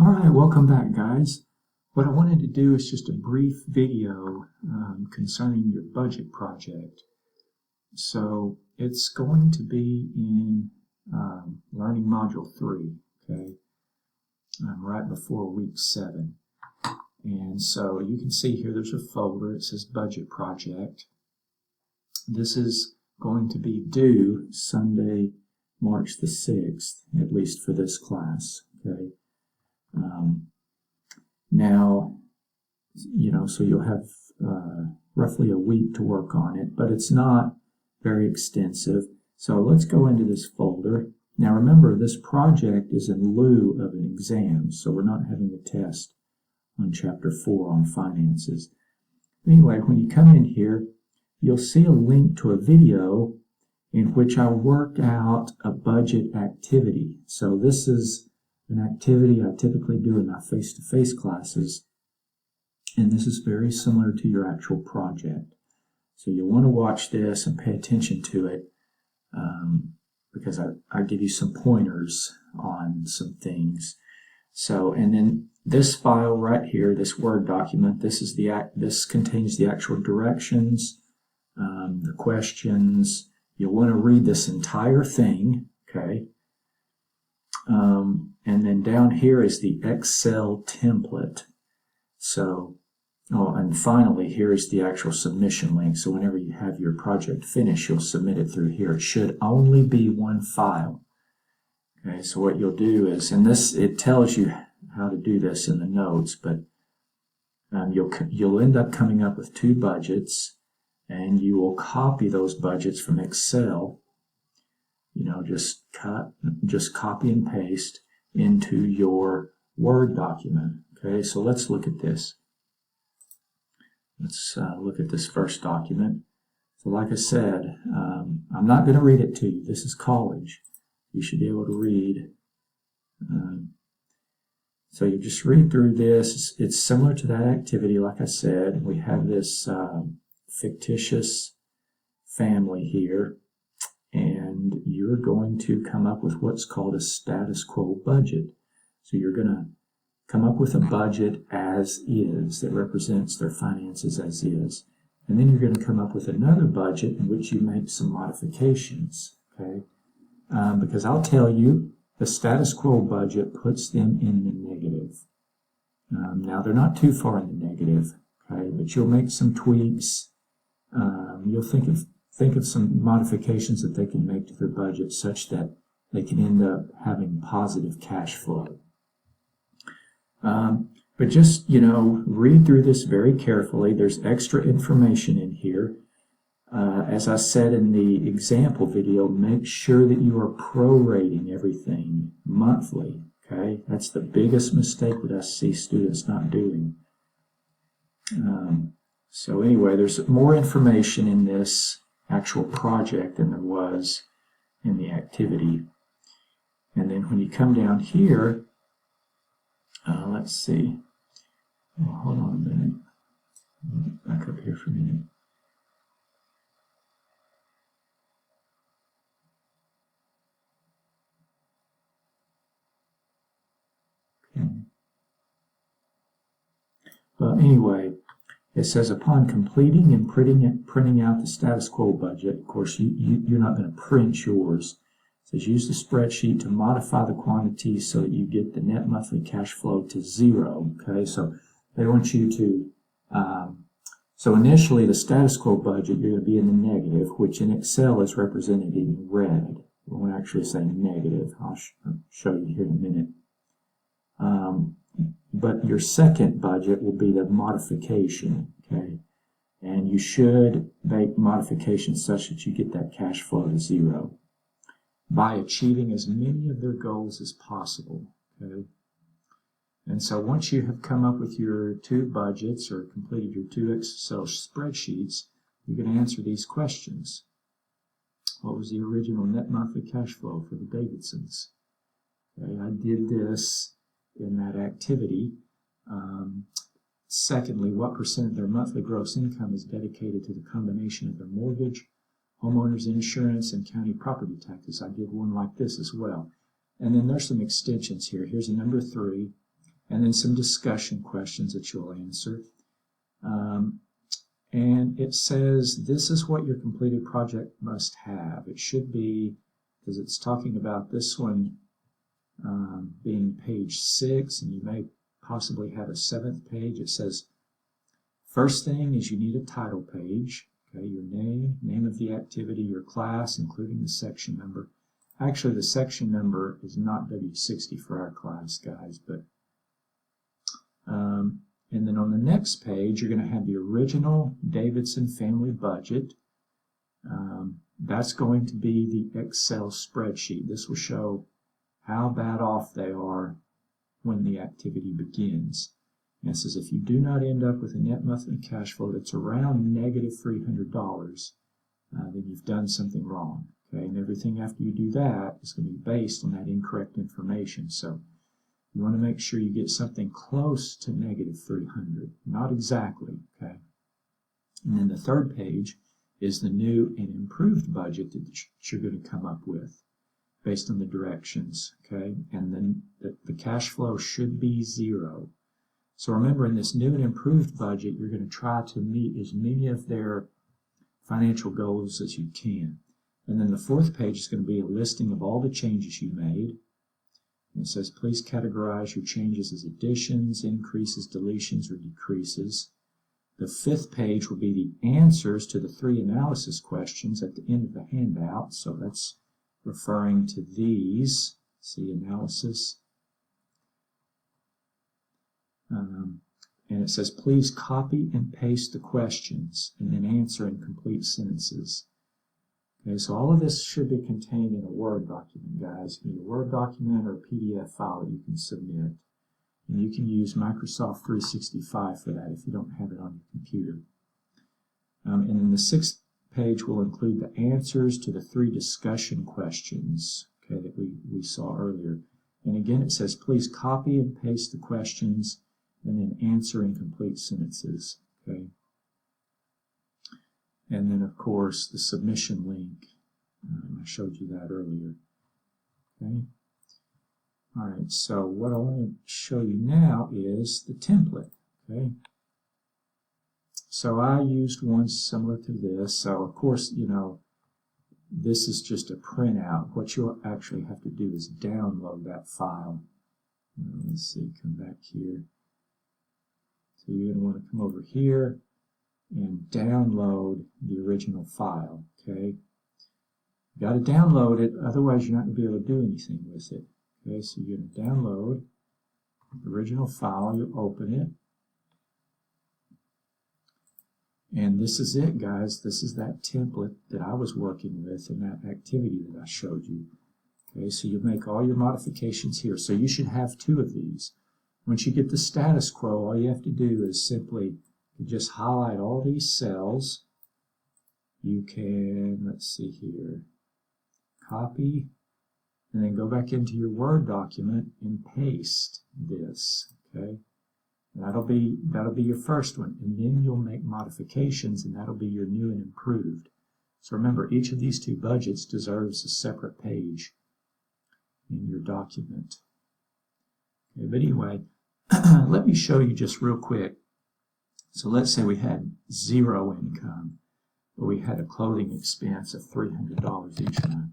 All right, welcome back, guys. What I wanted to do is just a brief video concerning your budget project. So it's going to be in Learning Module 3, okay, right before week 7. And so you can see here there's a folder. It says Budget Project. This is going to be due Sunday, March the 6th, at least for this class, okay. Now, so you'll have roughly a week to work on it, but it's not very extensive. So let's go into this folder. Now remember, this project is in lieu of an exam, so we're not having a test on Chapter 4 on finances. Anyway, when you come in here, you'll see a link to a video in which I work out a budget activity. So this is an activity I typically do in my face-to-face classes, and this is very similar to your actual project. So you'll want to watch this and pay attention to it because I give you some pointers on some things. So, and then this file right here, this Word document, this contains the actual directions, the questions. You'll want to read this entire thing, okay? And then down here is the Excel template. So, and finally, here's the actual submission link. So whenever you have your project finished, you'll submit it through here. It should only be one file. Okay, so what you'll do is, and this, it tells you how to do this in the notes, but you'll end up coming up with 2 budgets, and you will copy those budgets from Excel. Just copy and paste into your Word document. Okay, so let's look at this. Let's look at this first document. So like I said, I'm not going to read it to you. This is college. You should be able to read. So you just read through this. It's similar to that activity, like I said. We have this fictitious family here, and you're going to come up with what's called a status quo budget. So you're going to come up with a budget as is that represents their finances as is. And then you're going to come up with another budget in which you make some modifications, okay? Because I'll tell you, the status quo budget puts them in the negative. Now, they're not too far in the negative, okay? But you'll make some tweaks. You'll think of some modifications that they can make to their budget such that they can end up having positive cash flow. But just, read through this very carefully. There's extra information in here. As I said in the example video, make sure that you are prorating everything monthly, okay? That's the biggest mistake that I see students not doing. So anyway, there's more information in this actual project than there was in the activity. And then when you come down here, let's see. Oh, hold on a minute. Back up here for a minute. Okay. Well, anyway, it says upon completing and printing out the status quo budget, of course, you're not going to print yours. It says use the spreadsheet to modify the quantities so that you get the net monthly cash flow to 0. Okay, so they want you to, so initially the status quo budget, you're going to be in the negative, which in Excel is represented in red. We won't actually say negative. I'll show you here in a minute. But your second budget will be the modification, okay? And you should make modifications such that you get that cash flow to 0 by achieving as many of their goals as possible, okay? And so once you have come up with your 2 budgets or completed your 2 Excel spreadsheets, you can answer these questions. What was the original net monthly cash flow for the Davidsons? Okay, I did this in that activity. Secondly, what percent of their monthly gross income is dedicated to the combination of their mortgage, homeowners insurance, and county property taxes? I did one like this as well. And then there's some extensions here. Here's a number 3. and then some discussion questions that you'll answer. And it says this is what your completed project must have. It should be, because it's talking about this one being page 6, and you may possibly have a 7th page. It says first thing is you need a title page. Okay, your name of the activity, your class, including the section number. Actually, the section number is not W60 for our class, guys, but and then on the next page, you're going to have the original Davidson family budget. That's going to be the Excel spreadsheet. This will show how bad off they are when the activity begins. And it says if you do not end up with a net monthly cash flow that's around negative $300, then you've done something wrong. Okay, and everything after you do that is going to be based on that incorrect information. So you want to make sure you get something close to negative 300, not exactly. Okay, and then the third page is the new and improved budget that you're going to come up with based on the directions. Okay, and then the cash flow should be 0. So remember, in this new and improved budget, you're going to try to meet as many of their financial goals as you can. And then the fourth page is going to be a listing of all the changes you made. And it says, please categorize your changes as additions, increases, deletions, or decreases. The fifth page will be the answers to the 3 analysis questions at the end of the handout. So that's referring to these. See, analysis. And it says, please copy and paste the questions and then answer in complete sentences. Okay, so all of this should be contained in a Word document, guys. Either a Word document or a PDF file that you can submit. And you can use Microsoft 365 for that if you don't have it on your computer. And then the 6th page will include the answers to the 3 discussion questions, okay, that we saw earlier. And again, it says, please copy and paste the questions and then answer in complete sentences. Okay. And then, of course, the submission link. I showed you that earlier. Okay. All right, so what I want to show you now is the template. Okay. So I used one similar to this. So, of course, you know, this is just a printout. What you'll actually have to do is download that file. Let's see, come back here. So you're going to want to come over here and download the original file, okay? You got to download it, otherwise you're not going to be able to do anything with it. Okay, so you're going to download the original file, you open it, and this is it, guys. This is that template that I was working with in that activity that I showed you. Okay, so you make all your modifications here. So you should have 2 of these. Once you get the status quo, all you have to do is simply just highlight all these cells. You can, let's see here, copy, and then go back into your Word document and paste this, okay? And that'll be your first one, and then you'll make modifications, and that'll be your new and improved. So remember, each of these 2 budgets deserves a separate page in your document. Okay, but anyway, let me show you just real quick. So let's say we had 0 income, but we had a clothing expense of $300 each month.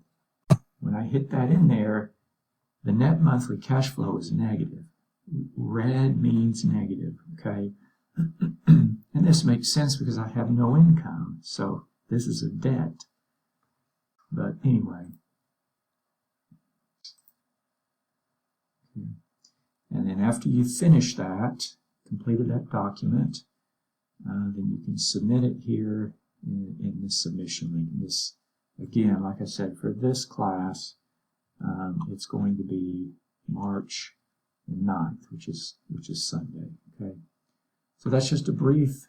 When I hit that in there, the net monthly cash flow is negative. Red means negative, okay? And this makes sense because I have no income, so this is a debt. But anyway. And then after you finish that, completed that document, then you can submit it here in this submission link. This, again, like I said, for this class, it's going to be March 9th, which is Sunday. Okay, so that's just a brief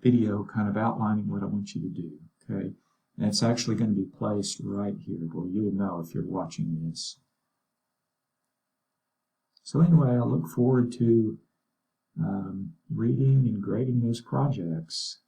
video kind of outlining what I want you to do. Okay, and it's actually going to be placed right here where you'll know if you're watching this. So anyway, I look forward to reading and grading those projects.